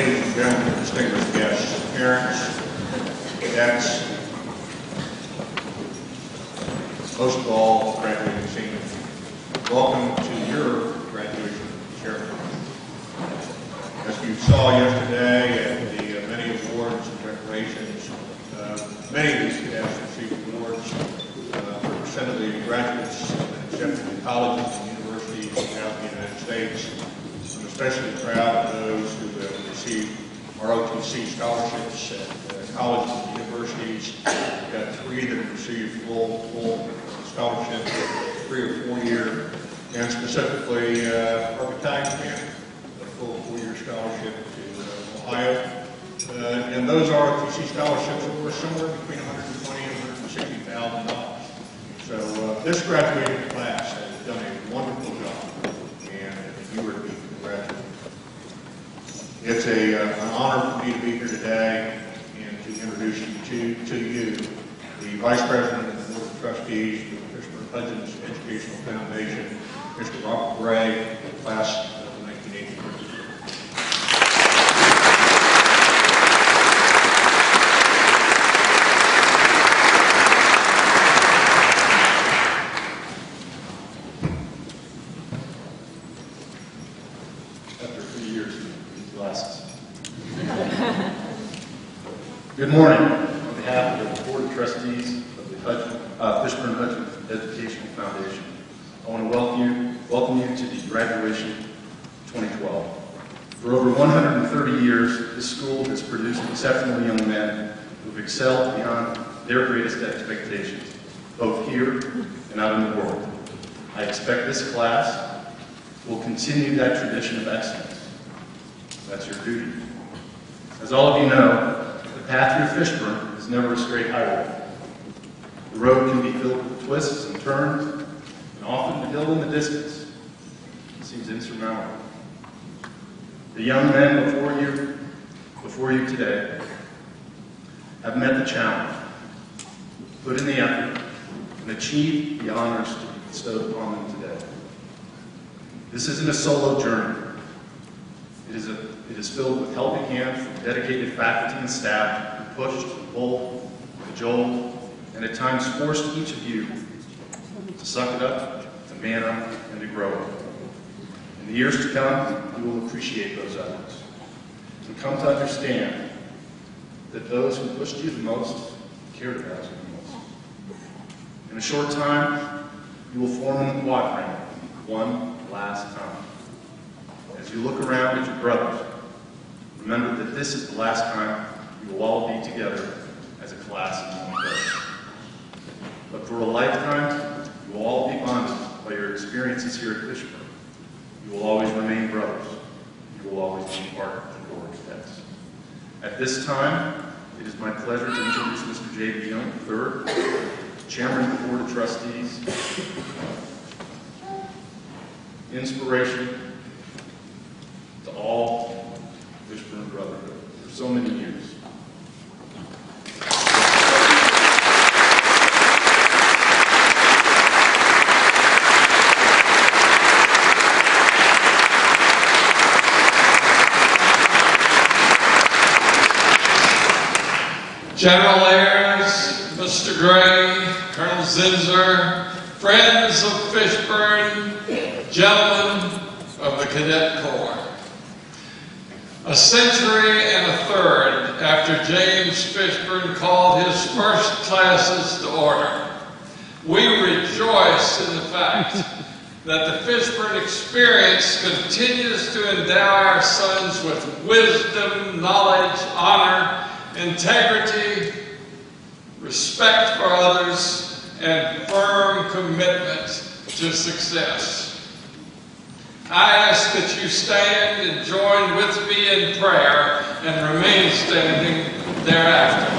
ladies and gentlemen, distinguished guests, parents, cadets, most of all, graduating seniors, welcome to your graduation ceremony. As you saw yesterday at the many awards and decorations, many of these cadets received awards for the graduates accepted in colleges and universities throughout the United States. I'm especially proud of those who have received ROTC scholarships at colleges and universities. We've got 3 that have received full scholarships, 3 or 4 year, and specifically our battalion commander, a full 4-year scholarship to Ohio. And those ROTC scholarships were somewhere between $120,000 and $160,000. So this graduating class has done a wonderful job, and you are to be congratulated. It's an honor for me to be here today and to introduce you to the Vice President of the Board of Trustees of the Fishburne-Hudgens Educational Foundation, Mr. Robert Gray, class of 1983. Good morning. On behalf of the Board of Trustees of the Fishburne-Hudgens Educational Foundation, I want to welcome you to the graduation 2012. For over 130 years, this school has produced exceptional young men who have excelled beyond their greatest expectations, both here and out in the world. I expect this class will continue that tradition of excellence. That's your duty. As all of you know, the path through Fishburne is never a straight highway. The road can be filled with twists and turns, and often the hill in the distance seems insurmountable. The young men before you today have met the challenge, put in the effort, and achieved the honors to be bestowed upon them today. This isn't a solo journey. It is filled with helping hands from dedicated faculty and staff who pushed, pulled, cajoled, and at times forced each of you to suck it up, to man up, and to grow up. In the years to come, you will appreciate those efforts and come to understand that those who pushed you the most cared about you the most. In a short time, you will form in the quadrangle one last time. As you look around at your brothers, remember that this is the last time you will all be together as a class in one place. But for a lifetime, you will all be bonded by your experiences here at Fishburne. You will always remain brothers. You will always be part of the Board of Cadets. At this time, it is my pleasure to introduce Mr. J.B. Young III, Chairman of the Board of Trustees. Inspiration to all Fishburne brotherhood for so many years. General Ayers, Mr. Gray, Colonel Zinser, friends of Fishburne, gentlemen of the Cadet Corps. A century and a third after James Fishburne called his first classes to order, we rejoice in the fact that the Fishburne experience continues to endow our sons with wisdom, knowledge, honor, integrity, respect for others, and firm commitment to success. I ask that you stand and join with me in prayer and remain standing thereafter.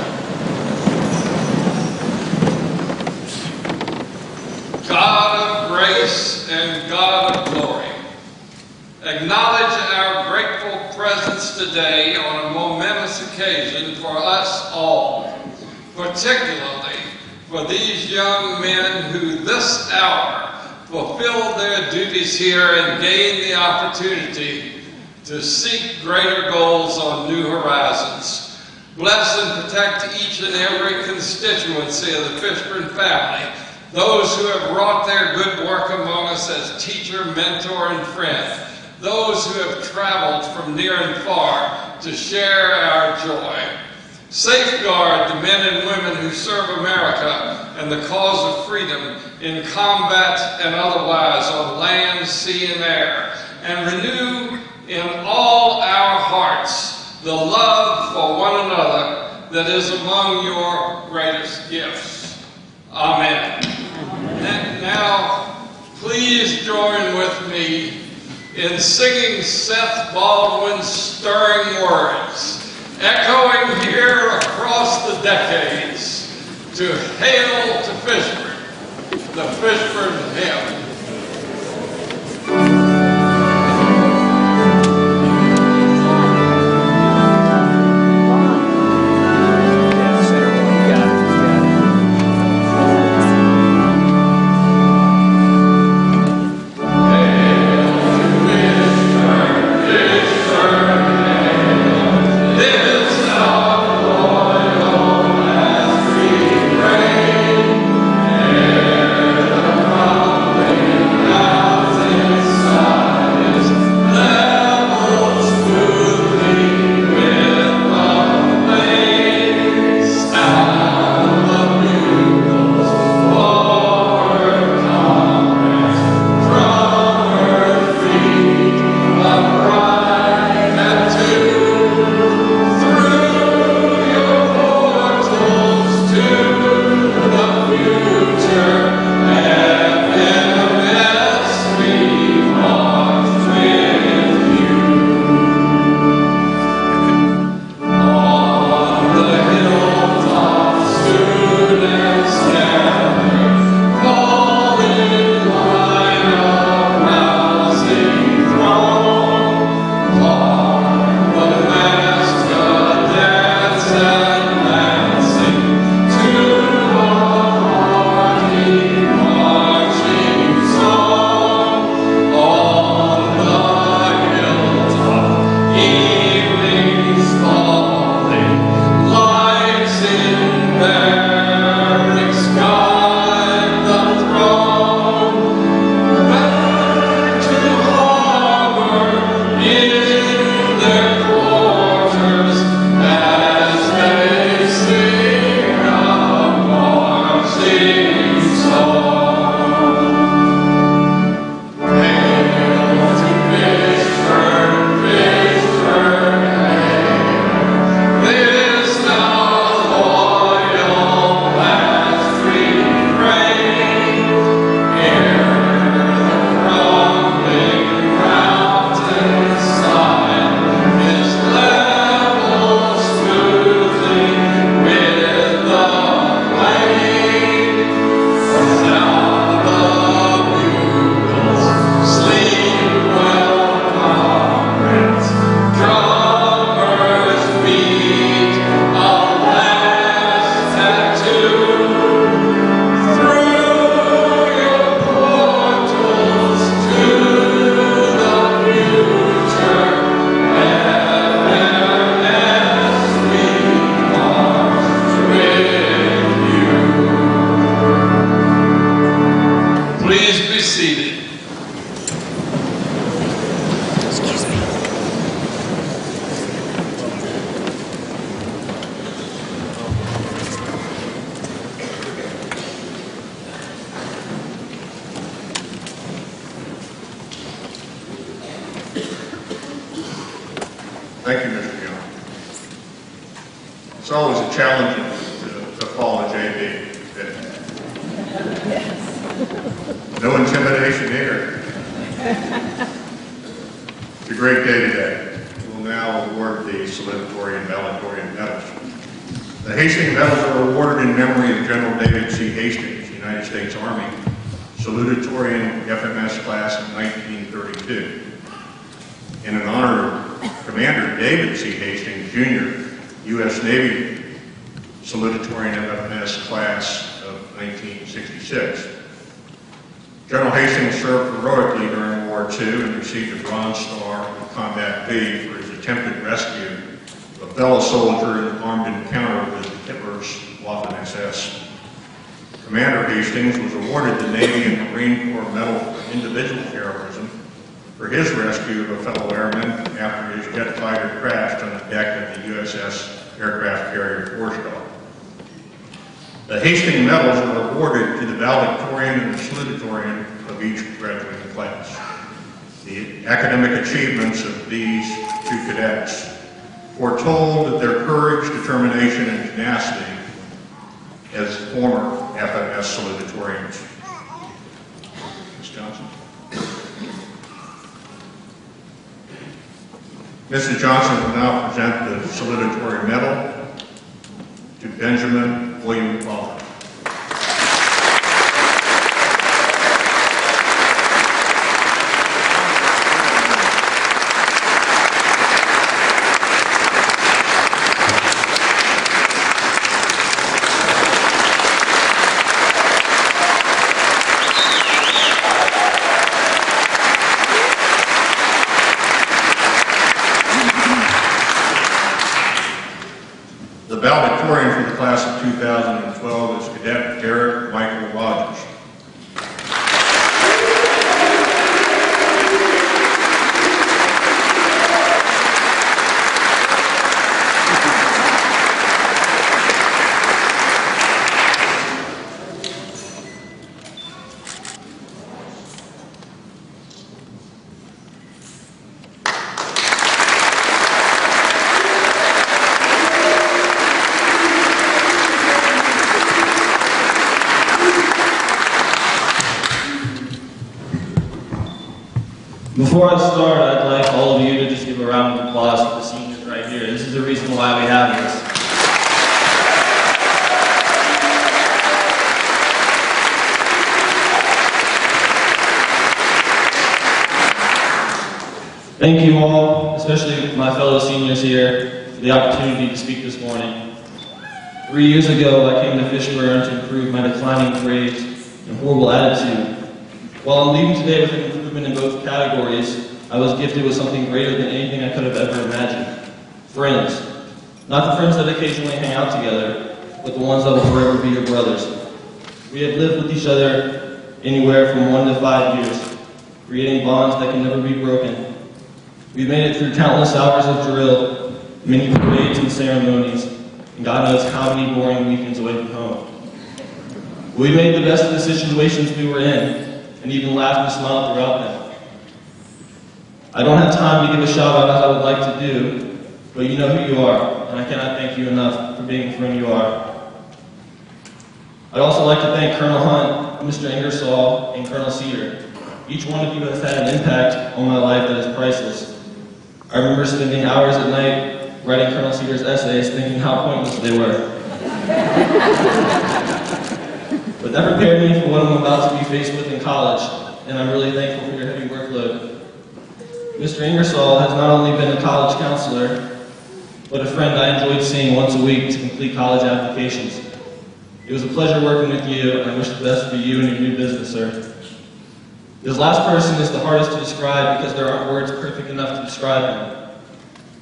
God of grace and God of glory, acknowledge our grateful presence today on a momentous occasion for us all, particularly for these young men who this hour fulfill their duties here and gain the opportunity to seek greater goals on new horizons. Bless and protect each and every constituency of the Fishburne family, those who have wrought their good work among us as teacher, mentor, and friend, those who have traveled from near and far to share our joy. Safeguard the men and women who serve America and the cause of freedom in combat and otherwise on land, sea, and air, and renew in all our hearts the love for one another that is among your greatest gifts. Amen. And now, please join with me in singing Seth Baldwin's stirring words, echoing here across the decades, to Hail to Fishburne, the Fishburne hymn. Thank you, Mr. Young. It's always a challenge to follow JB. No intimidation here. It's a great day today. We'll now award the salutatory and valedictorian medals. The Hastings medals are awarded in memory of General David C. Hastings, United States Army, salutatorian FMS class of 1932. And in honor of Commander David C. Hastings, Jr., U.S. Navy salutatorian FMS class of 1966. General Hastings served heroically during World War II and received a Bronze Star in Combat B for his attempted rescue of a fellow soldier in an armed encounter with Hitler's Waffen-SS. Commander Hastings was awarded the Navy and Marine Corps Medal for Individual Heroism for his rescue of a fellow airman after his jet fighter crashed on the deck of the USS aircraft carrier Forrestal. The Hastings medals are awarded to the valedictorian and the salutatorian of each graduating class. The academic achievements of these two cadets foretold that their courage, determination, and tenacity as former FMS salutatorians. Ms. Johnson. Mrs. Johnson will now present the salutatory medal to Benjamin William Pollard. The valedictorian for the class of 2012 is Cadet Derek Michael Rogers. Before I start, I'd like all of you to just give a round of applause for the seniors right here. This is the reason why we have this. Thank you all, especially my fellow seniors here, for the opportunity to speak this morning. 3 years ago, I came to Fishburne to improve my declining grades and horrible attitude. While I'm leaving today with an improvement in both categories, I was gifted with something greater than anything I could have ever imagined. Friends. Not the friends that occasionally hang out together, but the ones that will forever be your brothers. We have lived with each other anywhere from 1 to 5 years, creating bonds that can never be broken. We've made it through countless hours of drill, many parades and ceremonies, and God knows how many boring weekends away from home. We made the best of the situations we were in, and even laughed and smiled throughout them. I don't have time to give a shout out as I would like to do, but you know who you are, and I cannot thank you enough for being the friend you are. I'd also like to thank Colonel Hunt, Mr. Ingersoll, and Colonel Cedar. Each one of you has had an impact on my life that is priceless. I remember spending hours at night writing Colonel Cedar's essays, thinking how pointless they were. But that prepared me for what I'm about to be faced with in college, and I'm really thankful for your heavy workload. Mr. Ingersoll has not only been a college counselor, but a friend I enjoyed seeing once a week to complete college applications. It was a pleasure working with you, and I wish the best for you and your new business, sir. This last person is the hardest to describe because there aren't words perfect enough to describe him.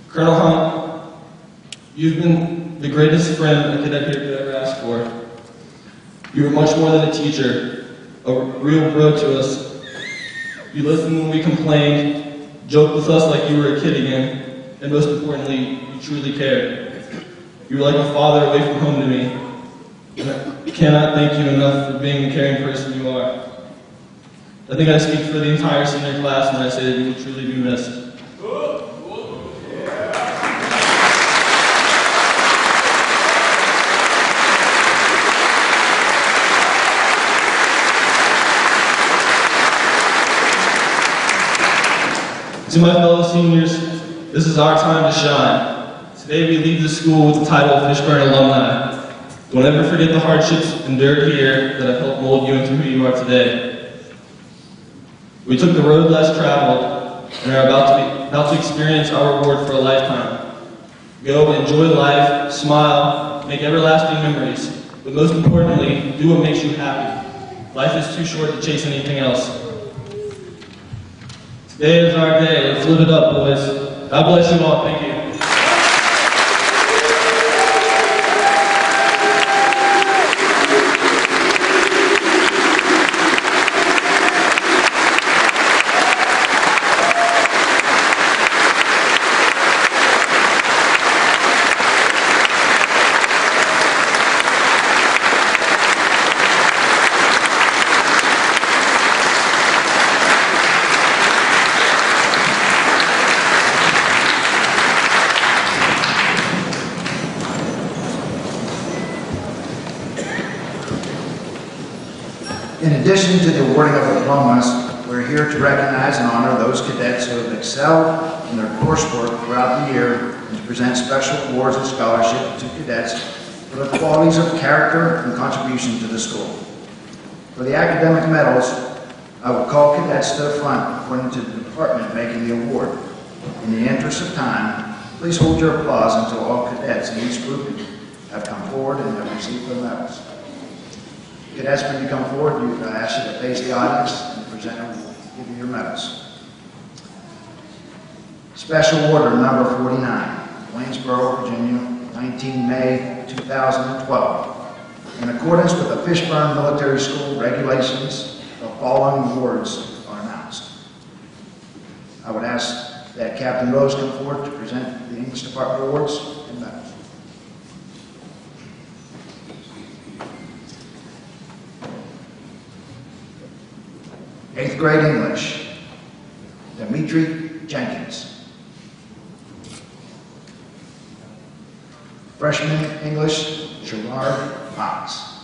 Colonel Hunt, you've been the greatest friend a cadet here could ever ask for. You were much more than a teacher, a real bro to us. You listened when we complained, joked with us like you were a kid again, and most importantly, you truly cared. You were like a father away from home to me. And I cannot thank you enough for being the caring person you are. I think I speak for the entire senior class when I say that you will truly be missed. To my fellow seniors, this is our time to shine. Today we leave the school with the title of Fishburne Alumni. Don't ever forget the hardships endured here that have helped mold you into who you are today. We took the road less traveled and are about to experience our reward for a lifetime. Go, enjoy life, smile, make everlasting memories, but most importantly, do what makes you happy. Life is too short to chase anything else. Today is our day. Let's live it up, boys. God bless you all. Thank you. In addition to the awarding of diplomas, we're here to recognize and honor those cadets who have excelled in their coursework throughout the year and to present special awards and scholarships to cadets for their qualities of character and contribution to the school. For the academic medals, I will call cadets to the front according to the department making the award. In the interest of time, please hold your applause until all cadets in each group have come forward and have received their medals. Cadets, when you come forward, I ask you to face the audience and present them, give you your medals. Special Order number 49, Waynesboro, Virginia, 19 May 2012. In accordance with the Fishburne Military School regulations, the following awards are announced. I would ask that Captain Rose come forward to present the English Department awards and medals. Eighth grade English, Dimitri Jenkins. Freshman English, Gerard Fox.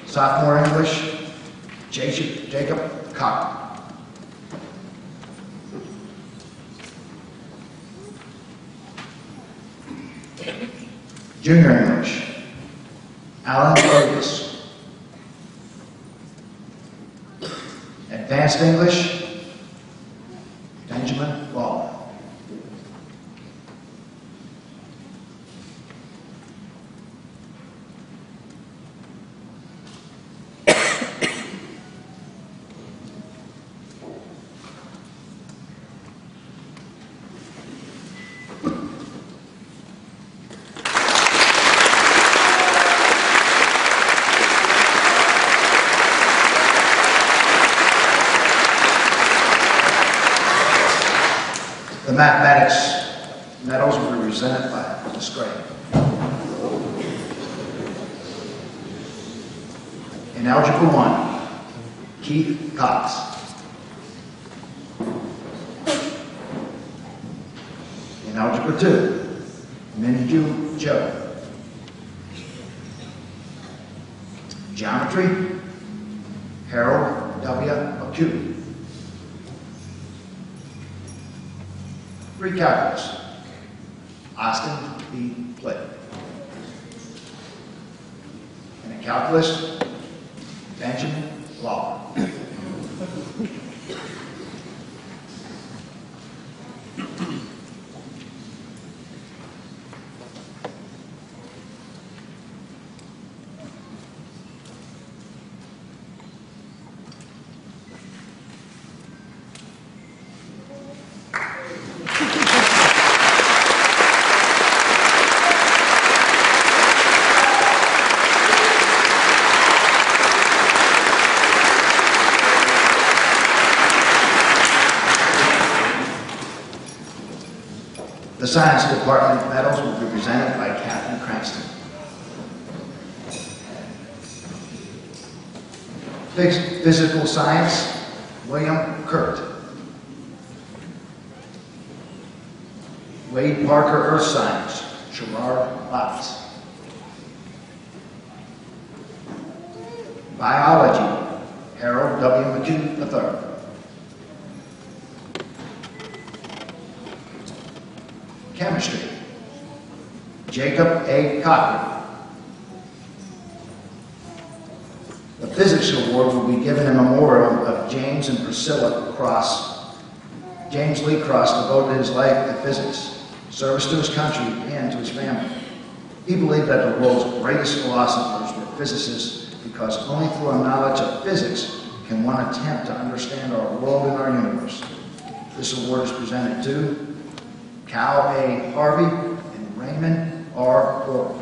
Sophomore English, Jacob Cock. Junior English, Alan Fergus. Advanced English, Benjamin Waller. The mathematics medals will be presented by Ms. Gray. In Algebra 1, Keith Cox. In Algebra 2, Minju Joe. Geometry, Harold W. McHugh. Pre-calculus, Austin B. Plitt. And in calculus, Benjamin Law. The Science Department medals will be presented by Captain Cranston. Physical Science, William Kurt. Wade Parker Earth Science, Gerard Lotz. Biology, Harold W. McHugh III. Chemistry, Jacob A. Cochran. The Physics Award will be given in memorial of James and Priscilla Cross. James Lee Cross devoted his life to physics, service to his country, and to his family. He believed that the world's greatest philosophers were physicists because only through a knowledge of physics can one attempt to understand our world and our universe. This award is presented to Cal A. Harvey and Raymond R. Gore.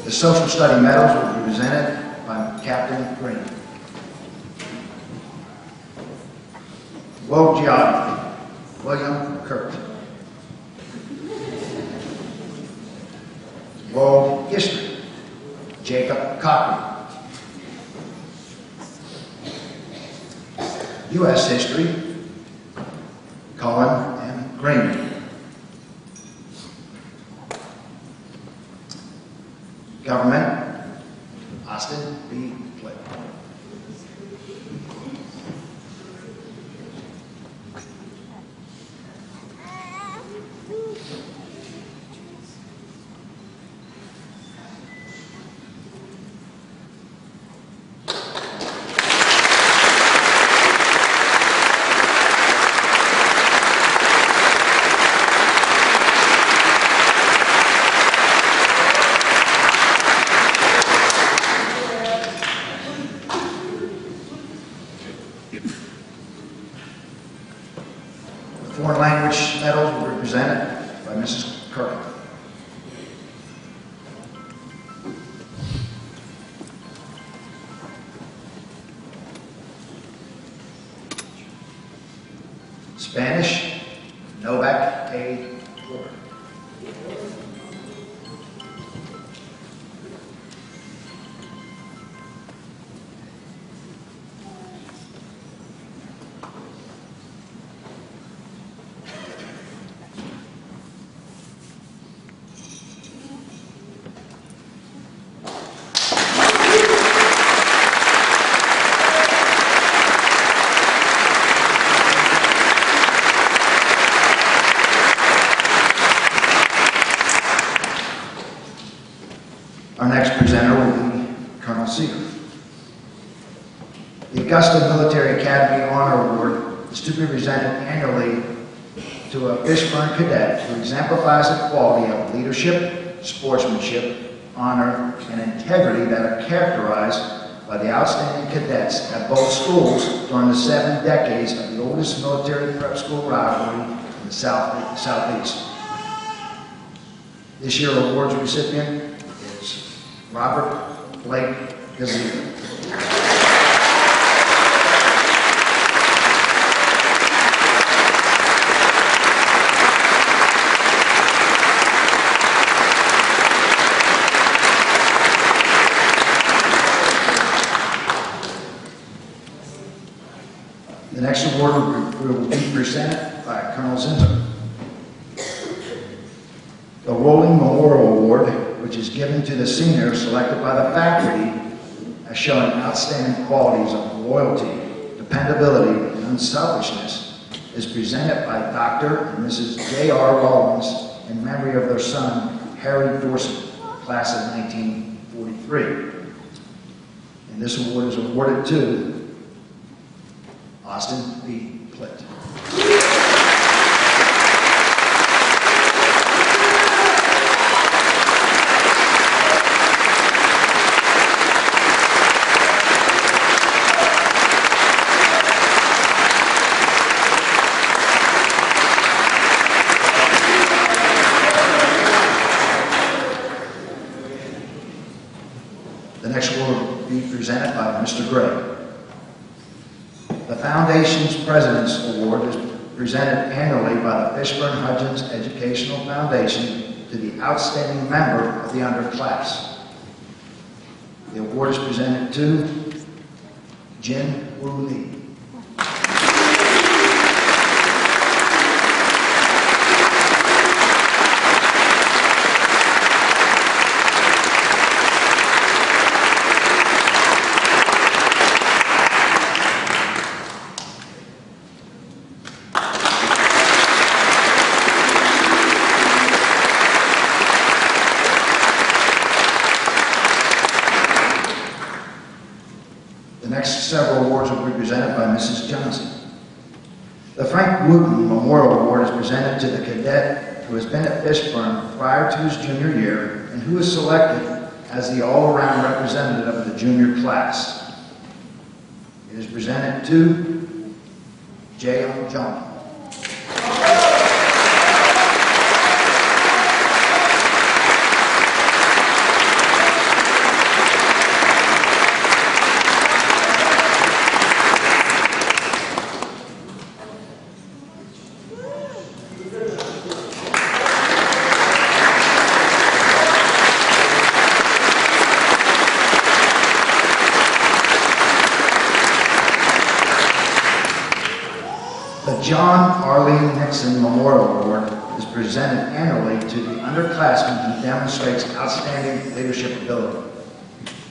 The Social Study Medals will be presented by Captain Green. World Geography, William Kurt. World History, Jacob Cochran. U.S. History, Colin M. Green. Government, Austin B. Flip. Foreign language medals will be presented by Mrs. Kirk. Spanish, Novak A. Porter. Our next presenter will be Colonel Seeger. The Augusta Military Academy Honor Award is to be presented annually to a Fishburne cadet who exemplifies the quality of leadership, sportsmanship, honor, and integrity that are characterized by the outstanding cadets at both schools during the 7 decades of the oldest military prep school rivalry in the Southeast. This year's awards recipient is Robert Blake Gazelle. The next award will be presented by Colonel Zinzer. The Rolling Memorial Award, which is given to the seniors selected by the faculty as showing outstanding qualities of loyalty, dependability, and unselfishness, is presented by Dr. and Mrs. J.R. Rollins in memory of their son, Harry Dorsey, class of 1943. And this award is awarded to Austin B. Plitt. The next award will be presented by Mr. Gray. The Foundation's President's Award is presented annually by the Fishburne-Hudgens Educational Foundation to the outstanding member of the underclass. The award is presented to Jin Woo Lee. several awards will be presented by Mrs. Johnson. The Frank Wooten Memorial Award is presented to the cadet who has been at Fishburne prior to his junior year and who is selected as the all-around representative of the junior class. It is presented to J.O. Jones. The John Arlene Nixon Memorial Award is presented annually to the underclassman who demonstrates outstanding leadership ability.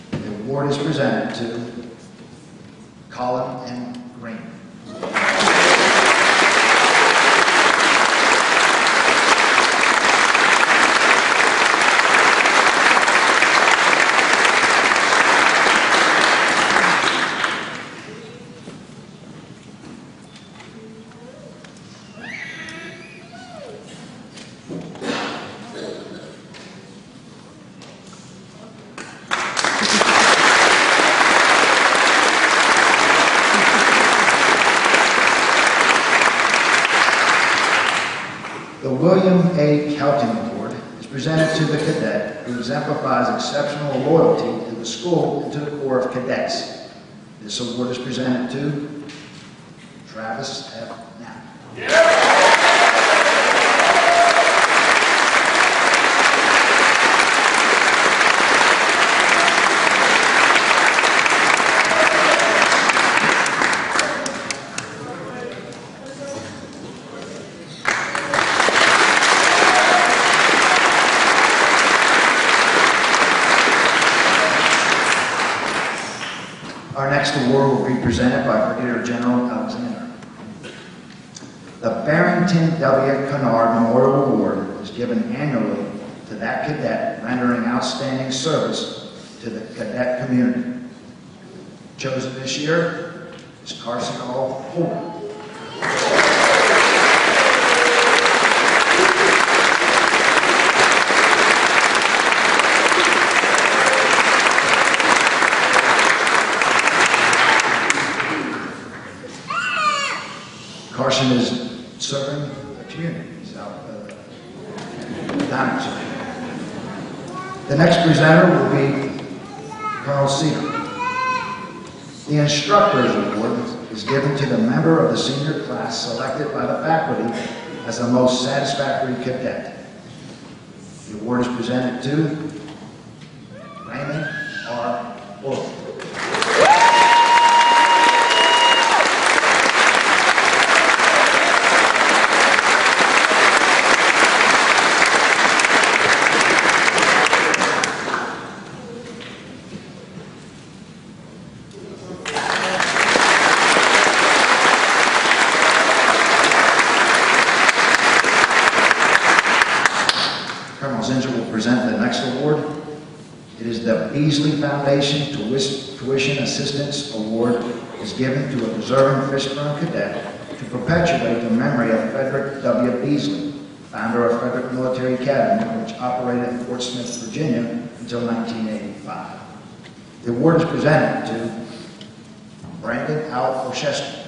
The award is presented to Colin N. Green. The William A. Kelting Award is presented to the cadet who exemplifies exceptional loyalty to the school and to the Corps of Cadets. This award is presented to Travis F. Knapp. Our next award will be presented by Brigadier General Alexander. The Barrington W. Kennard Memorial Award is given annually to that cadet rendering outstanding service to the cadet community. Chosen this year is Carson O. Holden. Carson is serving the community. He's out down. The next presenter will be Colonel Cedar. The Instructors Award is given to the member of the senior class selected by the faculty as the most satisfactory cadet. The award is presented to Raymond R. Wolf. Colonel Zinsser will present the next award. It is the Beasley Foundation Tuition Assistance Award is given to a deserving Fishburne cadet to perpetuate the memory of Frederick W. Beasley, founder of Frederick Military Academy, which operated in Fort Smith, Virginia until 1985. The award is presented to Brandon Al Oshester.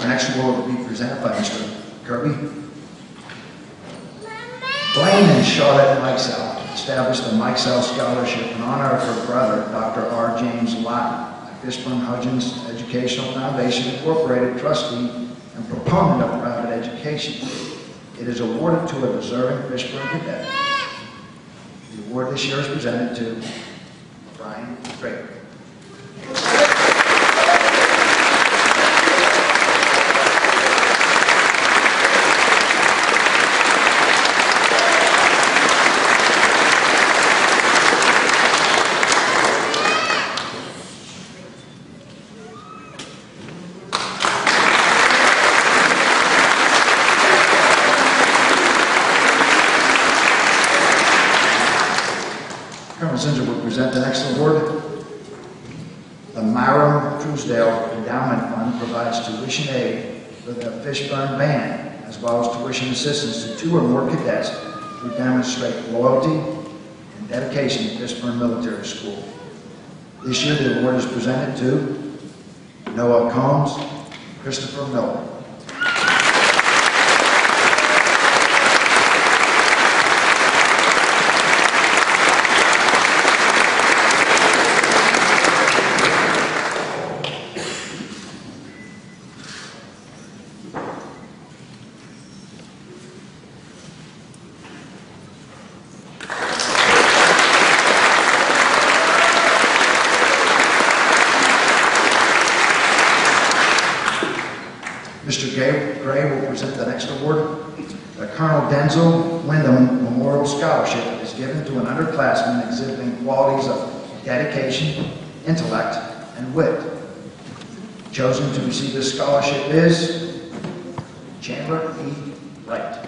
Our next award will be presented by Mr. Kirby. Blaine and Charlotte Mikesell established the Mikesell Scholarship in honor of her brother, Dr. R. James Lott, a Fishburne-Hudgens Educational Foundation Incorporated trustee and proponent of private education. It is awarded to a deserving Fishburne cadet. The award this year is presented to Brian Draper. Zinser will present the next award. The Myron Truesdale Endowment Fund provides tuition aid for the Fishburne Band, as well as tuition assistance to 2 or more cadets who demonstrate loyalty and dedication to Fishburne Military School. This year, the award is presented to Noah Combs, Christopher Miller. Mr. Gray will present the next award. The Colonel Denzel Wyndham Memorial Scholarship is given to an underclassman exhibiting qualities of dedication, intellect, and wit. Chosen to receive this scholarship is Chandler E. Wright.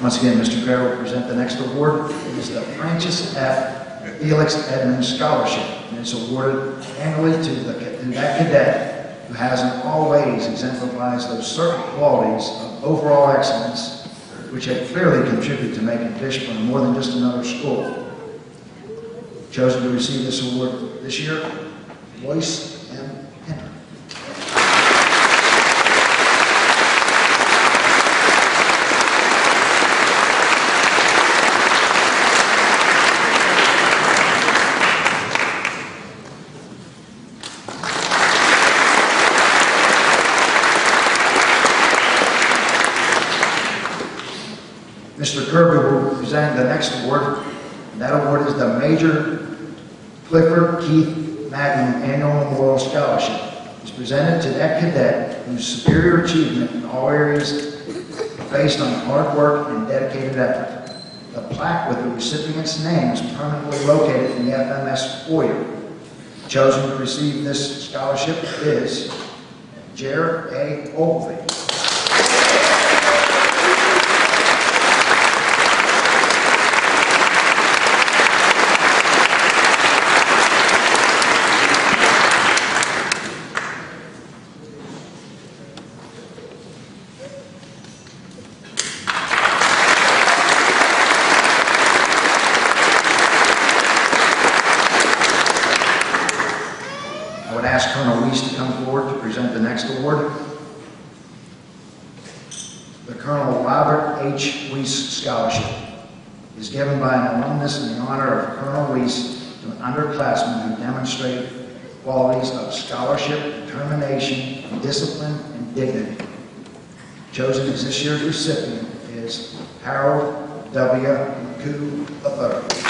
Once again, Mr. Gray will present the next award. It is the Francis F. Felix Edmonds Scholarship, and it's awarded annually to that cadet who has in all ways exemplifies those certain qualities of overall excellence which have clearly contributed to making Fishburne more than just another school. Chosen to receive this award this year, Royce M. Henry. Mr. Kirby will present the next award, and that award is the Major Clifford Keith Magnum Annual Memorial Scholarship. It's presented to that cadet whose superior achievement in all areas is based on hard work and dedicated effort. The plaque with the recipient's name is permanently located in the FMS foyer. Chosen to receive this scholarship is Jared A. Ogilvie. I would ask Colonel Weiss to come forward to present the next award. The Colonel Robert H. Weiss Scholarship is given by an alumnus in the honor of Colonel Weiss to an underclassman who demonstrate qualities of scholarship, determination, discipline, and dignity. Chosen as this year's recipient is Harold W. McCoo III.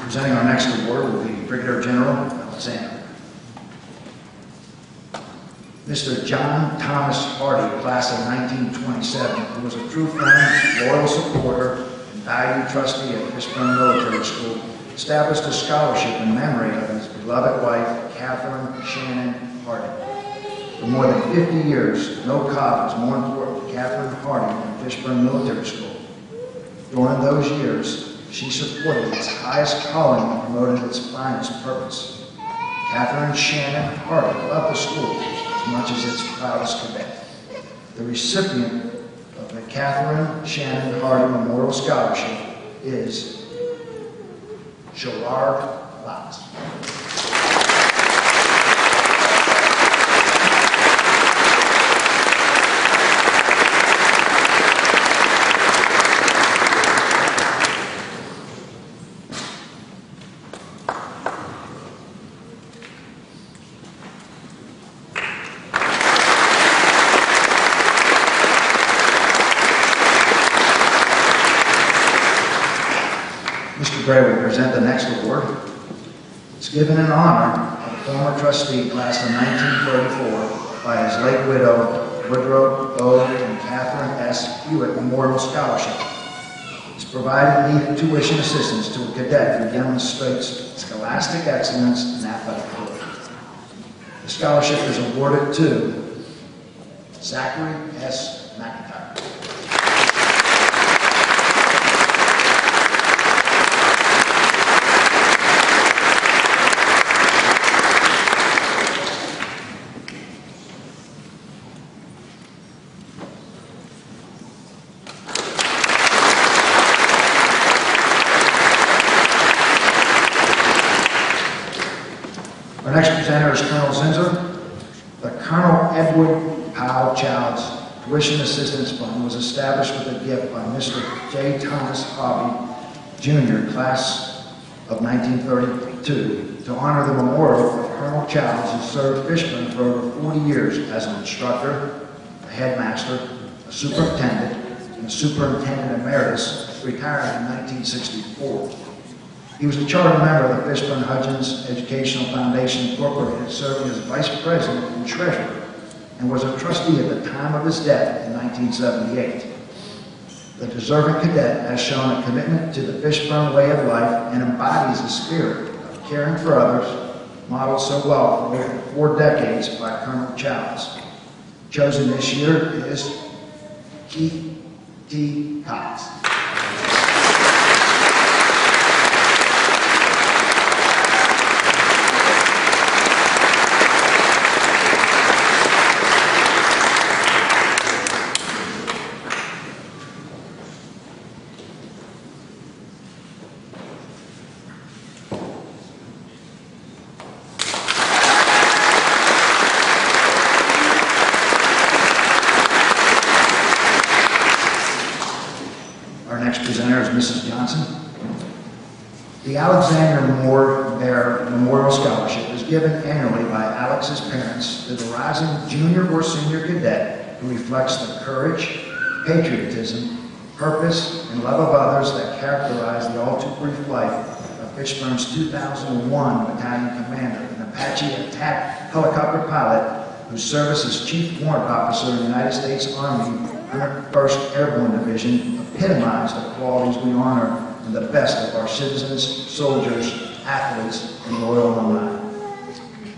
Presenting our next award will be Brigadier General Alexander. Mr. John Thomas Hardy, class of 1927, who was a true friend, loyal supporter, and valued trustee at Fishburne Military School, established a scholarship in memory of his beloved wife, Catherine Shannon Hardy. For more than 50 years, no cause was more important to Catherine Hardy than Fishburne Military School. During those years, she supported its highest calling and promoted its finest purpose. Catherine Shannon Hardy loved the school as much as its proudest cadet. The recipient of the Catherine Shannon Hardy Memorial Scholarship is Gerard Lott. Mr. Gray will present the next award. It's given in honor of a former trustee, class of 1934, by his late widow, Woodrow O. and Catherine S. Hewitt Memorial Scholarship. It's provided needed tuition assistance to a cadet who demonstrates scholastic excellence and athletic ability. The scholarship is awarded to Zachary S. McIntyre. Our next presenter is Colonel Zinser. The Colonel Edward Powell Child's Tuition Assistance Fund was established with a gift by Mr. J. Thomas Hobby, Jr., class of 1932, to honor the memorial of Colonel Childs, who served Fishburne for over 40 years as an instructor, a headmaster, a superintendent, and a superintendent emeritus, retired in 1964. He was a charter member of the Fishburne-Hutchins Educational Foundation, Incorporated, serving as vice president and treasurer, and was a trustee at the time of his death in 1978. The deserving cadet has shown a commitment to the Fishburne way of life and embodies the spirit of caring for others, modeled so well for over 4 decades by Colonel Childs. Chosen this year is Keith T. Cox. Our next presenter is Mrs. Johnson. The Alexander Memorial Scholarship is given annually by Alex's parents to the rising junior or senior cadet who reflects the courage, patriotism, purpose, and love of others that characterize the all too brief life of Fishburne's 2001 Battalion Commander, an Apache attack helicopter pilot whose service as Chief Warrant Officer in the United States Army 101st Airborne Division epitomized the qualities we honor in the best of our citizens, soldiers, athletes, and loyal alumni.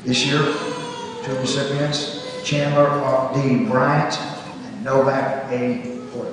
This year, 2 recipients, Chandler D. Bryant and Novak A. Porter.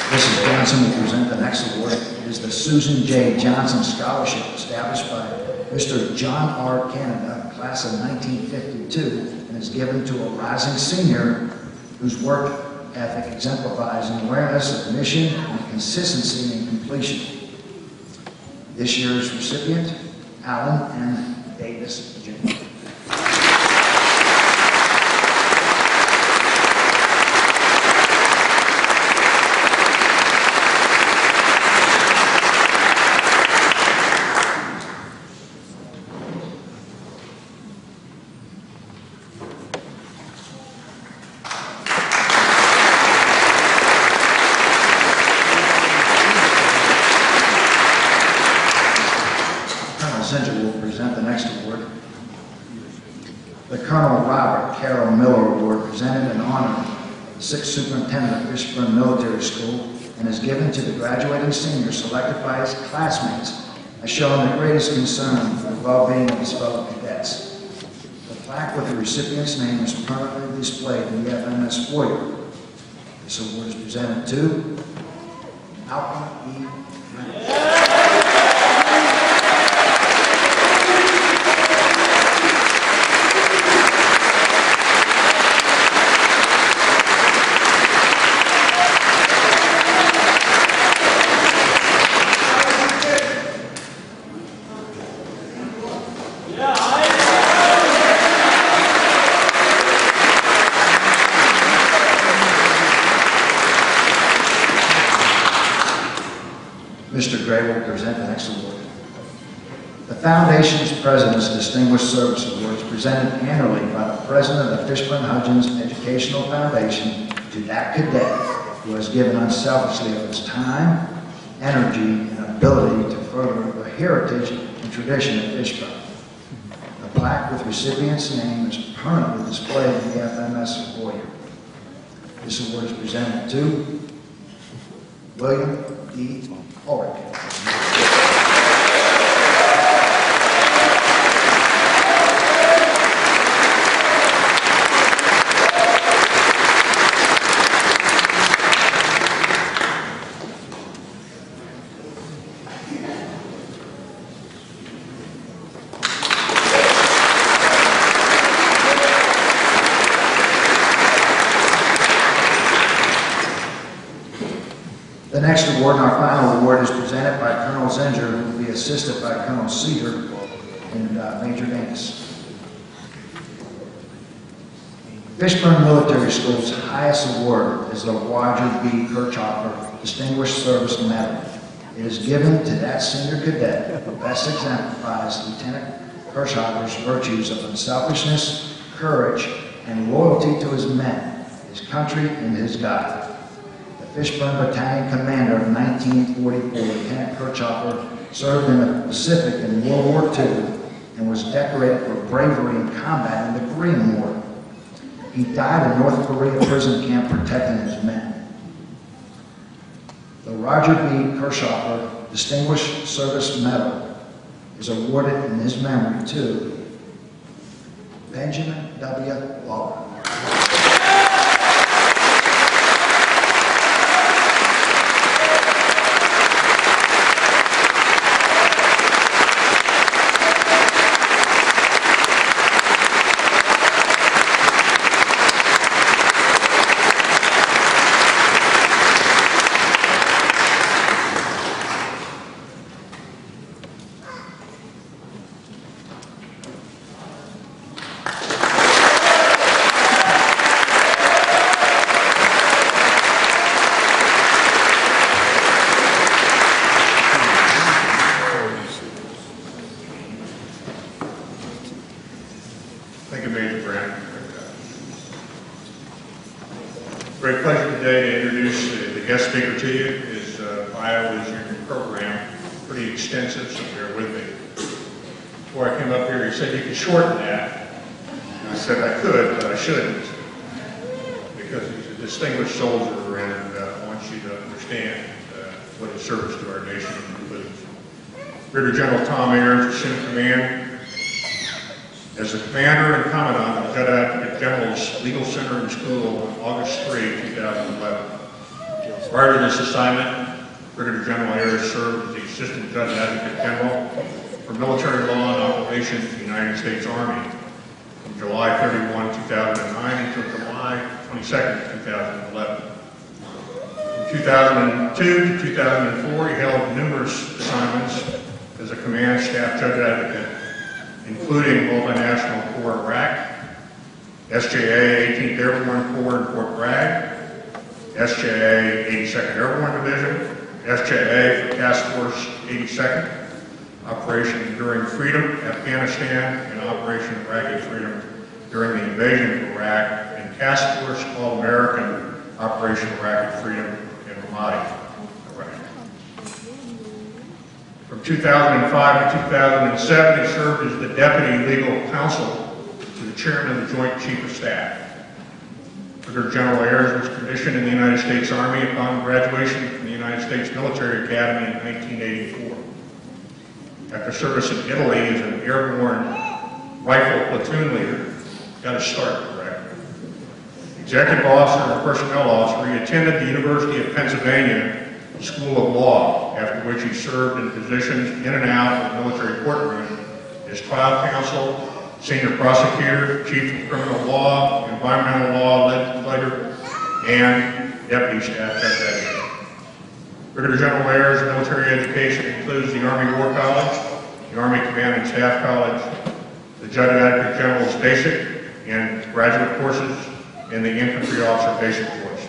Mrs. Johnson will present the next award. It is the Susan J. Johnson Scholarship, established by Mr. John R. Canada, class of 1952, and is given to a rising senior whose work ethic exemplifies an awareness of mission and consistency in completion. This year's recipient, Alan M. Davis, Jr. Zinser will present the next award. The Colonel Robert Carroll Miller Award, presented in honor of the 6th Superintendent of Fishburne Military School, and is given to the graduating senior selected by his classmates, has shown the greatest concern for the well-being of his fellow cadets. The plaque with the recipient's name is permanently displayed in the FMS foyer. This award is presented to Malcolm E. Reynolds. Mr. Gray will present the next award. The Foundation's President's Distinguished Service Award is presented annually by the President of the Fishburne-Hudgens Educational Foundation to that cadet who has given unselfishly of his time, energy, and ability to further the heritage and tradition of Fishburne. The plaque with recipient's name is permanently displayed in the FMS foyer. This award is presented to William D. Ulrich. The next award, and our final award, is presented by Colonel Zinger, who will be assisted by Colonel Cedar and Major Davis. Fishburne Military School's highest award is the Roger B. Kirchhoffer Distinguished Service Medal. It is given to that senior cadet who best exemplifies Lieutenant Kirchhoffer's virtues of unselfishness, courage, and loyalty to his men, his country, and his God. Fishburne Battalion Commander of 1944, Lieutenant Kirchhoffer served in the Pacific in World War II and was decorated for bravery in combat in the Korean War. He died in North Korea prison camp protecting his men. The Roger B. Kirchhoffer Distinguished Service Medal is awarded in his memory to Benjamin W. Lawler. Thank you, Major Grant. Great pleasure today to introduce the guest speaker to you. His bio is in your program, pretty extensive, so bear with me. Before I came up here, he said you could shorten that. And I said I could, but I shouldn't, because he's a distinguished soldier, and I want you to understand what his service to our nation includes. Brigadier General Tom Ahrens assumed command as the commander and commandant of the Judge Advocate General's Legal Center and School on August 3, 2011. Prior to this assignment, Brigadier General Ahrens served as the Assistant Judge Advocate General for Military Law and Operations in the United States Army from July 31, 2009 until July 22, 2011. From 2002 to 2004, he held numerous assignments as a Command Staff Judge Advocate, including Multinational Corps Iraq, SJA 18th Airborne Corps in Fort Bragg, SJA 82nd Airborne Division, SJA for Task Force 82nd, Operation Enduring Freedom, Afghanistan, and Operation Iraqi Freedom during the invasion of Iraq, and Task Force All-American Operation Iraqi Freedom in Ramadi, Iraq. From 2005 to 2007, he served as the Deputy Legal Counsel to the Chairman of the Joint Chief of Staff. Brigadier General Ahrens was commissioned in the United States Army upon graduation from the United States Military Academy in 1984. After service in Italy as an airborne rifle platoon leader, got his start correct. Executive officer and personnel officer, he attended the University of Pennsylvania School of Law, after which he served in positions in and out of the military courtroom as trial counsel, senior prosecutor, chief of criminal law, environmental law legislator, and deputy staff judge advocate. Brigadier General Ahrens' military education includes the Army War College, the Army Command and Staff College, the Judge Advocate General's basic and graduate courses, and the Infantry Officer Basic Course.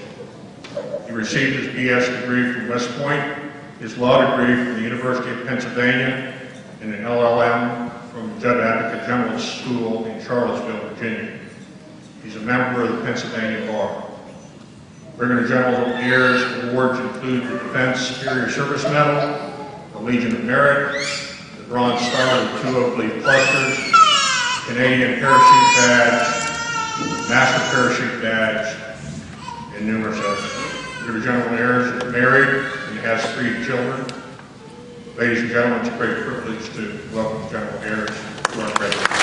He received his BS degree from West Point his law degree from the University of Pennsylvania and an LLM from Judd Advocate General School in Charlottesville, Virginia. He's a member of the Pennsylvania Bar. Brigadier General Ayers awards include the Defense Superior Service Medal, the Legion of Merit, the Bronze Star with 2 Oak Leaf clusters, Canadian Parachute Badge, Master Parachute Badge, and numerous others. Brigadier General Ayers is married and has 3 children. Ladies and gentlemen, it's a great privilege to welcome General Ayers to our graduation.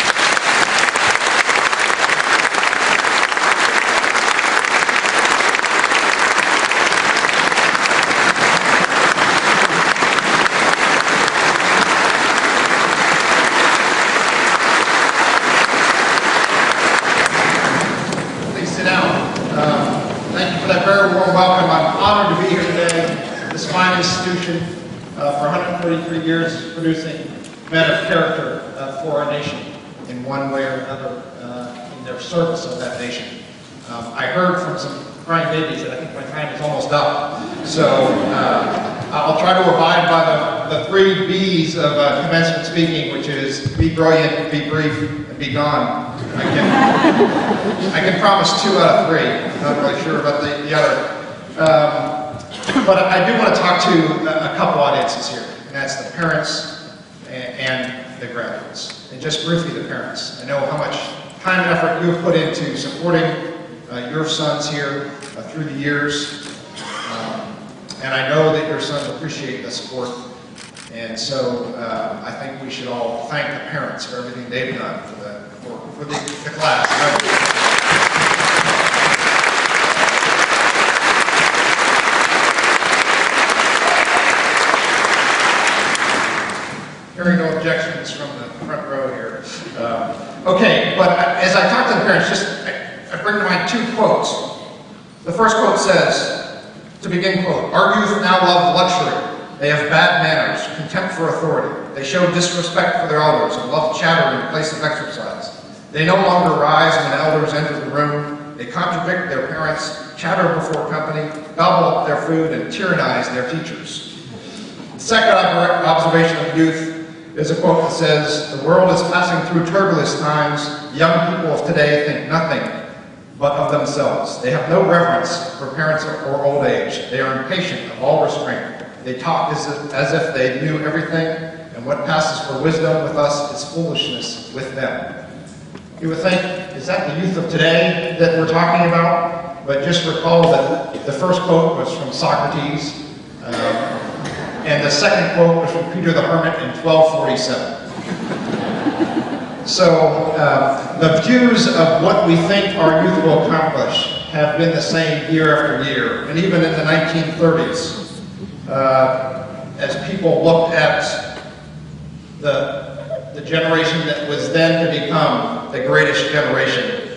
Welcome. I'm honored to be here today at this fine institution for 133 years producing men of character for our nation in one way or another in their service of that nation. I heard from some crying babies that I think my time is almost up. So I'll try to abide by the 3 B's of commencement speaking, which is be brilliant, be brief, and be gone. I can promise 2 out of 3. I'm not really sure about the other. But I do want to talk to a couple audiences here, and that's the parents and the graduates. And just briefly, the parents. I know how much time and effort you've put into supporting your sons here through the years, and I know that your sons appreciate the support. And so I think we should all thank the parents for everything they've done for the class. Hearing no objections from the front row here. Okay, but as I talk to the parents, I bring to mind 2 quotes. The first quote says, to begin quote, "Our youth now love luxury. They have bad manners, contempt for authority. They show disrespect for their elders and love chatter in place of exercise. They no longer rise when elders enter the room. They contradict their parents, chatter before company, gobble up their food, and tyrannize their teachers." The second observation of youth is a quote that says, "The world is passing through turbulent times. Young people of today think nothing but of themselves. They have no reverence for parents or old age. They are impatient of all restraint. They talk as if they knew everything, and what passes for wisdom with us is foolishness with them." You would think, is that the youth of today that we're talking about? But just recall that the first quote was from Socrates, and the second quote was from Peter the Hermit in 1247. So the views of what we think our youth will accomplish have been the same year after year. And even in the 1930s, as people looked at the generation that was then to become the greatest generation,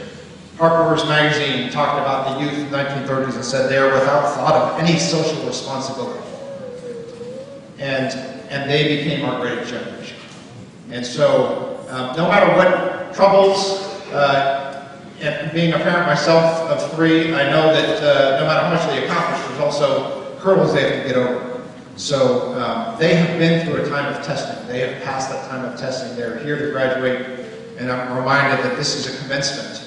Harper's Magazine talked about the youth in the 1930s and said they are without thought of any social responsibility. And they became our greatest generation. And so, no matter what troubles, and being a parent myself of 3, I know that no matter how much they accomplish, there's also hurdles they have to get over. So they have been through a time of testing. They have passed that time of testing. They're here to graduate, and I'm reminded that this is a commencement.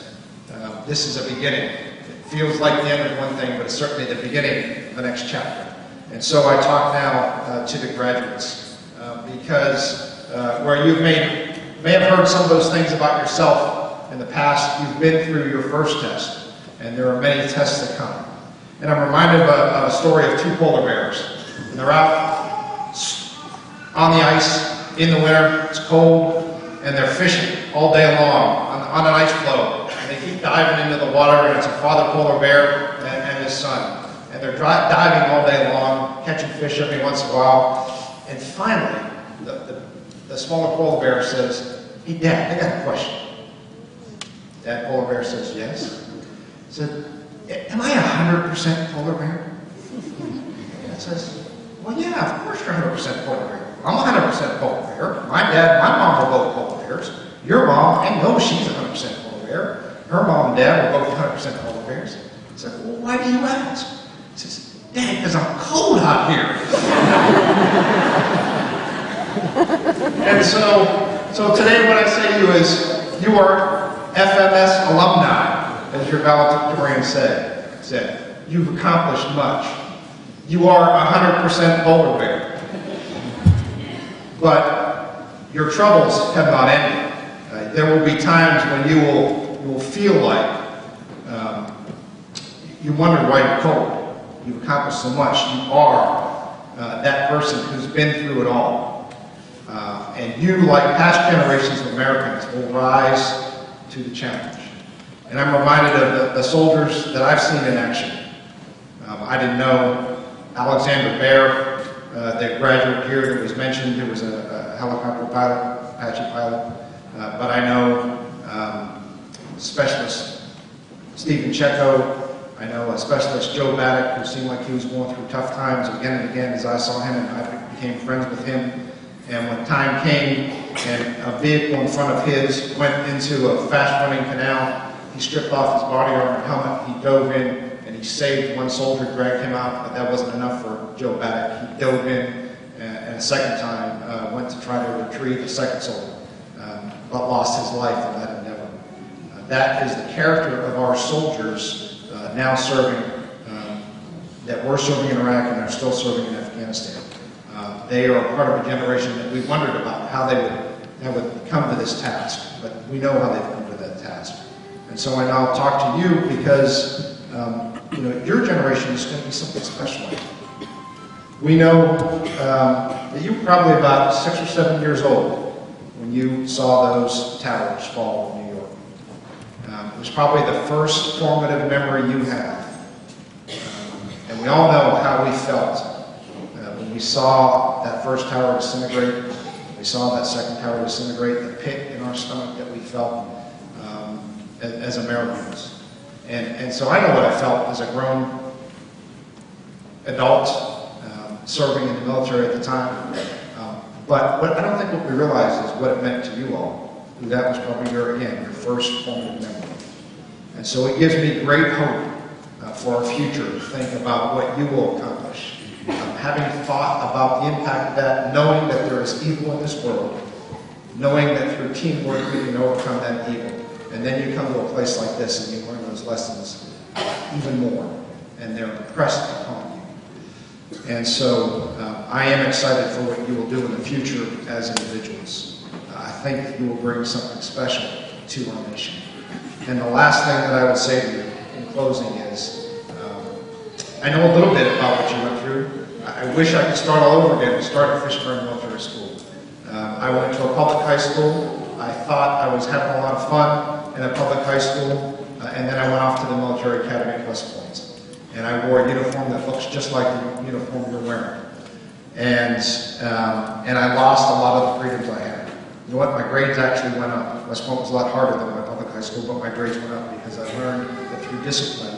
This is a beginning. It feels like the end of one thing, but it's certainly the beginning of the next chapter. And so I talk now to the graduates, because where you may have heard some of those things about yourself in the past, you've been through your first test, and there are many tests to come. And I'm reminded of a story of 2 polar bears. And they're out on the ice in the winter, it's cold, and they're fishing all day long on an ice floe. And they keep diving into the water, and it's a father polar bear and his son. And they're diving all day long, catching fish every once in a while. And finally, the smaller polar bear says, "Hey, Dad, I got a question." Dad polar bear says, "Yes." He said, "Am I 100% polar bear?" Dad says, "Well, yeah, of course you're 100% polar bear. I'm 100% polar bear. My dad, my mom were both polar bears. Your mom, I know she's 100% polar bear. Her mom and dad were both 100% polar bears." He said, "Well, why do you ask?" He says, Dang, because I'm cold out here. And so today what I say to you is, you are FMS alumni, as your valedictorian said. You've accomplished much. You are 100% polar bear. But your troubles have not ended. There will be times when you will feel like you wonder why you're cold. You've accomplished so much. You are that person who's been through it all. And you, like past generations of Americans, will rise to the challenge. And I'm reminded of the soldiers that I've seen in action. I didn't know Alexander Baer, the graduate here that was mentioned, who was a helicopter pilot, Apache pilot. But I know Specialist Stephen Checo. I know a Specialist Joe Baddock, who seemed like he was going through tough times again and again as I saw him, and I became friends with him. And when time came and a vehicle in front of his went into a fast-running canal, he stripped off his body armor and helmet, he dove in, and he saved one soldier, dragged him out, but that wasn't enough for Joe Baddock. He dove in and a second time went to try to retrieve the second soldier, but lost his life in that endeavor. That is the character of our soldiers now serving, that were serving in Iraq and are still serving in Afghanistan. They are part of a generation that we wondered about how they would come to this task, but we know how they've come to that task. And so I now talk to you because your generation is going to be something special. We know that you were probably about 6 or 7 years old when you saw those towers fall in New York. It was probably the first formative memory you have. And we all know how we felt when we saw that first tower disintegrate, we saw that second tower disintegrate, the pit in our stomach that we felt as Americans. And so I know what I felt as a grown adult serving in the military at the time. But I don't think what we realize is what it meant to you all. That was probably your first formative memory. And so it gives me great hope for our future to think about what you will accomplish. Having thought about the impact of that, knowing that there is evil in this world, knowing that through teamwork we can overcome that evil. And then you come to a place like this and you learn those lessons even more, and they're impressed upon you. And so I am excited for what you will do in the future as individuals. I think you will bring something special to our nation. And the last thing that I would say to you in closing is, I know a little bit about what you went through. I wish I could start all over again and start at Fishburne Military School. I went to a public high school. I thought I was having a lot of fun in a public high school, and then I went off to the Military Academy at West Point. And I wore a uniform that looks just like the uniform you're wearing. And I lost a lot of the freedoms I had. You know what? My grades actually went up. West Point was a lot harder than my public high school, but my grades went up because I learned that through discipline,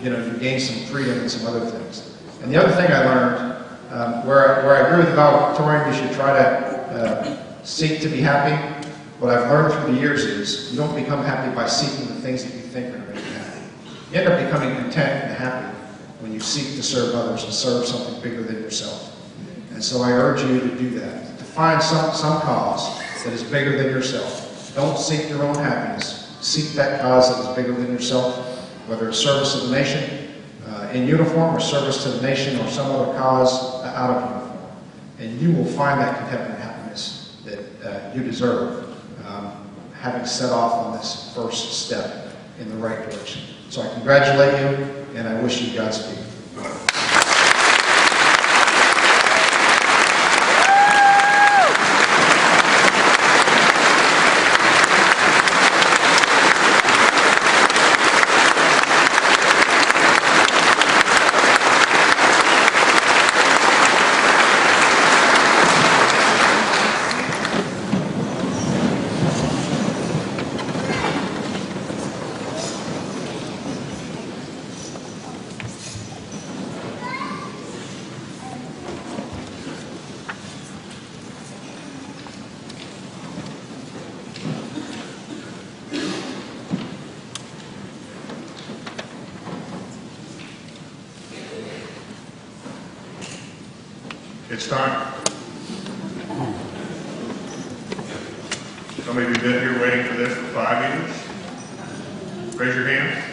you gain some freedom and some other things. And the other thing I learned, where I agree with the valedictorian, you should try to seek to be happy. What I've learned through the years is you don't become happy by seeking the things that you think are going to make you happy. You end up becoming content and happy when you seek to serve others and serve something bigger than yourself. And so I urge you to do that. To find some cause that is bigger than yourself. Don't seek your own happiness. Seek that cause that is bigger than yourself, whether it's service to the nation in uniform or service to the nation or some other cause out of uniform. And you will find that contentment and happiness that you deserve, having set off on this first step in the right direction. So I congratulate you, and I wish you Godspeed. It's time. Some of you have been here waiting for this for 5 years. Raise your hand.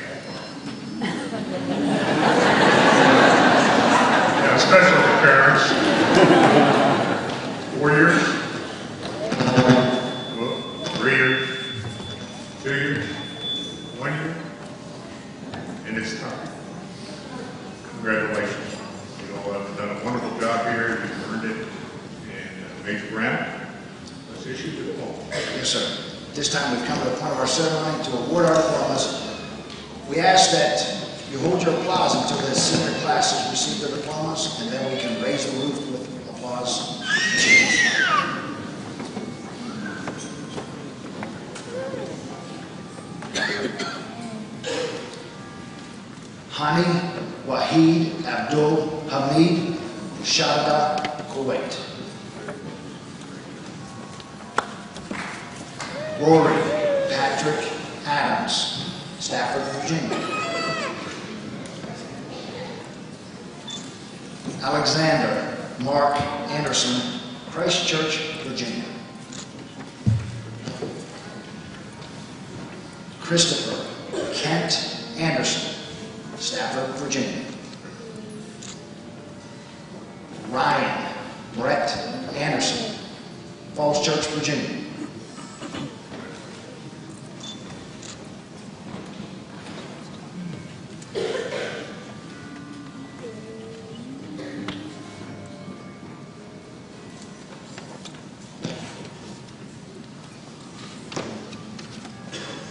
Yeah, especially the parents. 4 years? Well, 3 years? 2 years? 1 year? And it's time. Congratulations. You all have done a wonderful job here. You've earned it. And Major Brown, let's issue the diploma. Yes, sir. This time we've come to the point of our ceremony to award our diplomas. We ask that you hold your applause until the senior classes receive their diplomas, and then we can raise the roof with applause. Hani Wahid Abdul Hamid, Sharjah, Kuwait. Rory Patrick Adams, Stafford, Virginia. Alexander Mark Anderson, Christchurch, Virginia. Christopher Kent Anderson, Stafford, Virginia. Ryan Brett Anderson, Falls Church, Virginia.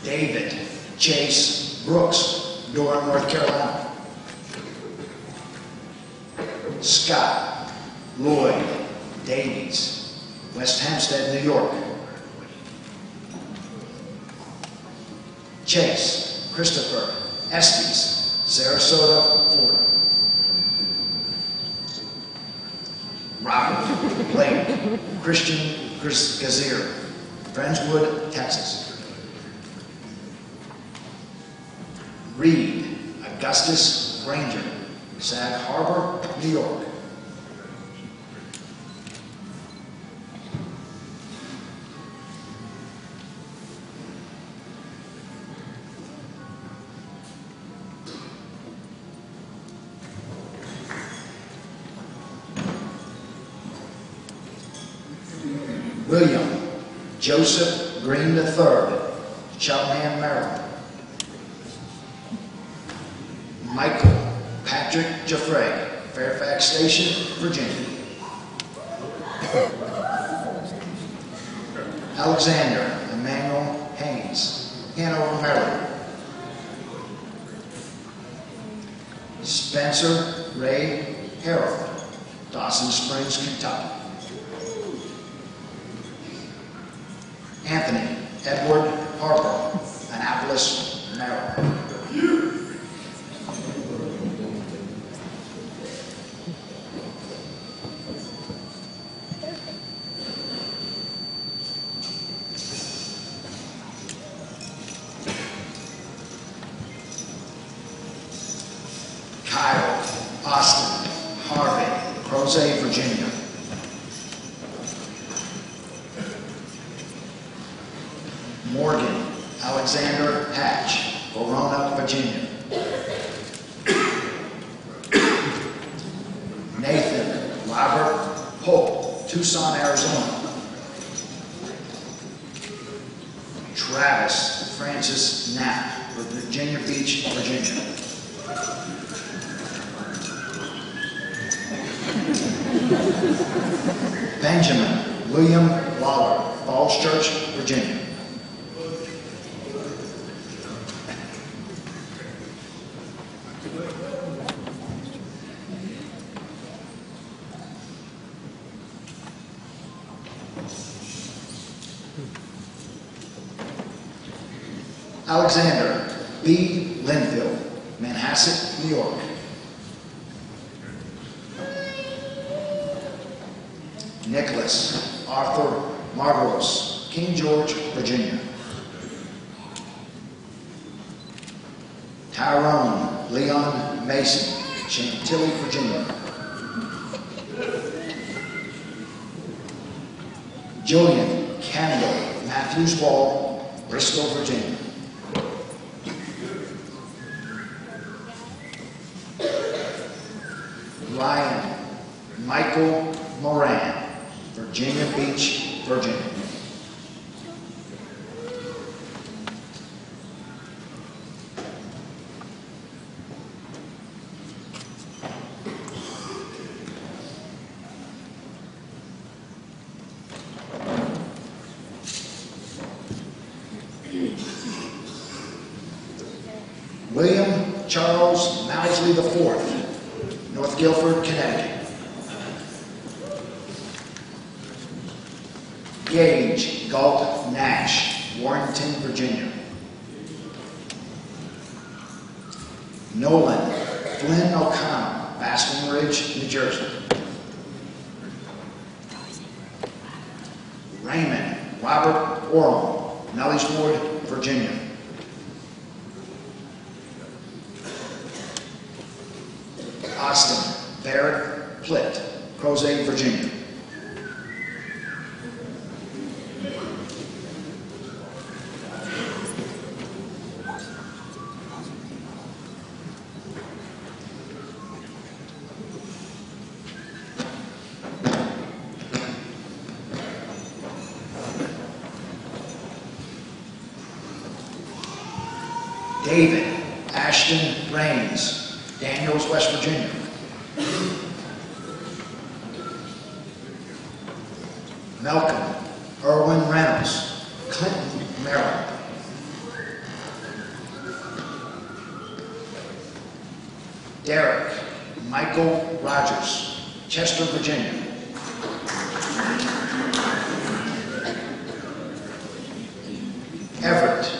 David Chase Brooks, Durham, North Carolina. Scott Lloyd Davies, West Hempstead, New York. Chase Christopher Estes, Sarasota, Florida. Robert Blake Christian Gazier, Friendswood, Texas. Reed Augustus Granger, Sag Harbor, New York. William Joseph Green III, Cheltenham, Maryland. Michael Patrick Jaffray, Fairfax Station, Virginia. Alexander Emmanuel Haynes, Hanover, Maryland. Spencer Ray Harold, Dawson Springs, Kentucky. Anthony Edward Harper, Annapolis, Maryland. Kyle Austin Harvey, Crozet, Virginia. Morgan Alexander Hatch, Verona, Virginia. Nathan Robert Polk, Tucson, Arizona. Travis Francis Knapp, Virginia Beach, Virginia. Benjamin William Waller, Falls Church, Virginia. Alexander B. Linfield, Manhasset, New York. Nicholas Arthur Margolis, King George, Virginia. Tyrone Leon Mason, Chantilly, Virginia. Julian Kendall Matthews Wall, Bristol, Virginia. Ryan Michael Moran, Virginia Beach, Virginia. William Charles Mousley IV, North Guilford, Connecticut. Gage Galt Nash, Warrenton, Virginia. Nolan Flynn O'Connell, Basking Ridge, New Jersey. Raymond Robert Orme, Nelliesford, Virginia. Austin Barrett Plitt, Crozet, Virginia. David Ashton Raines, Daniels, West Virginia. Malcolm Irwin Reynolds, Clinton, Maryland. Derek Michael Rogers, Chester, Virginia. Everett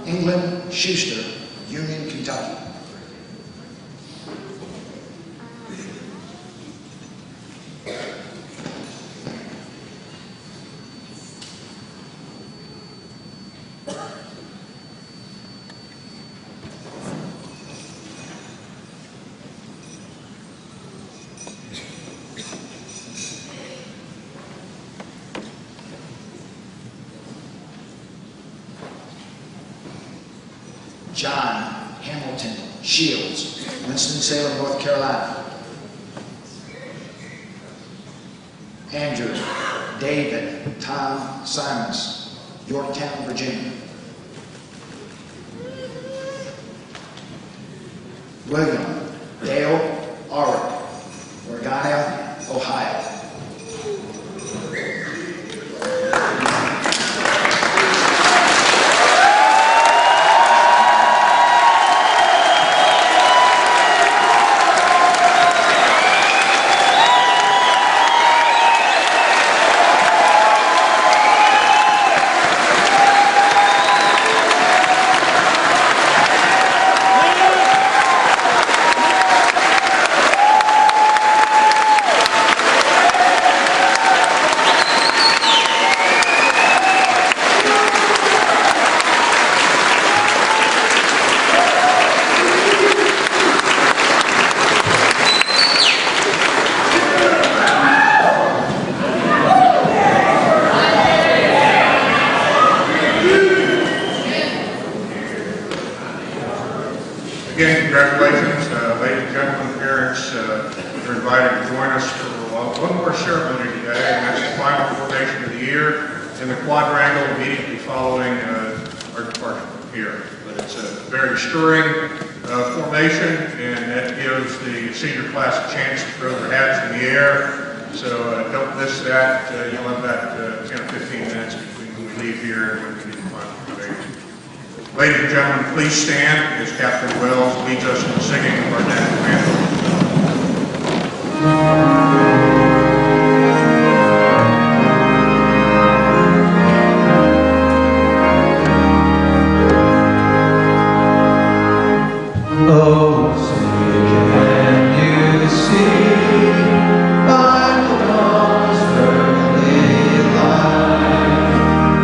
England Schuster, Union, Kentucky. John Hamilton Shields, Winston-Salem, North Carolina. Andrew David Tom Simons, Yorktown, Virginia. William Dale Arick, Oregano, Ohio. Again, congratulations, ladies and gentlemen, parents. You're invited to join us for one more ceremony today, and that's the final formation of the year in the quadrangle immediately following our departure from here. But it's a very stirring formation, and that gives the senior class a chance to throw their hats in the air. So don't miss that. You'll have about 10 or 15 minutes between when we leave here and when we do the final formation. Ladies and gentlemen, please stand as Captain Wells leads us in the singing of our national anthem. Oh, say can you see by the dawn's early light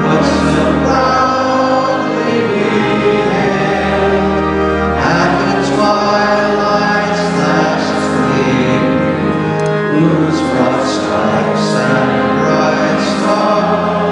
what so proudly we hailed at the twilight's last gleaming, whose broad stripes and bright stars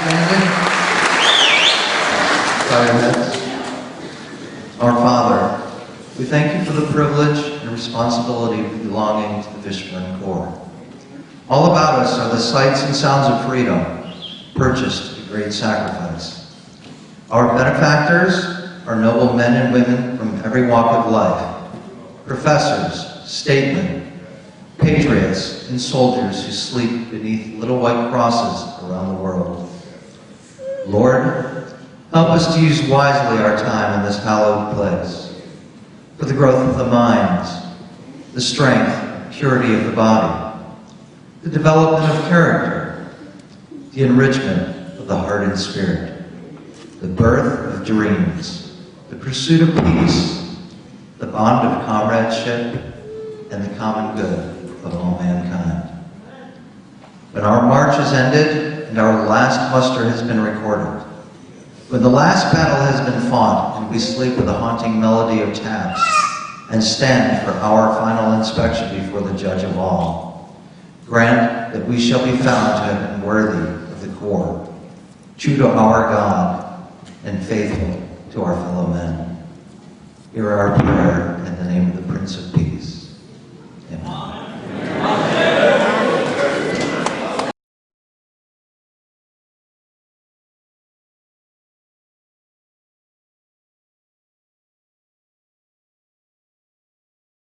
standing. Bow your heads. Our Father, we thank you for the privilege and responsibility of belonging to the Fishburne Corps. All about us are the sights and sounds of freedom, purchased at a great sacrifice. Our benefactors are noble men and women from every walk of life, professors, statesmen, patriots, and soldiers who sleep beneath little white crosses around the world. Lord, help us to use wisely our time in this hallowed place for the growth of the mind, the strength and purity of the body, the development of character, the enrichment of the heart and spirit, the birth of dreams, the pursuit of peace, the bond of comradeship, and the common good of all mankind. When our march is ended and our last muster has been recorded, when the last battle has been fought and we sleep with a haunting melody of taps and stand for our final inspection before the judge of all, grant that we shall be found to have been worthy of the Corps, true to our God, and faithful to our fellow men. Hear our prayer in the name of the Prince of Peace.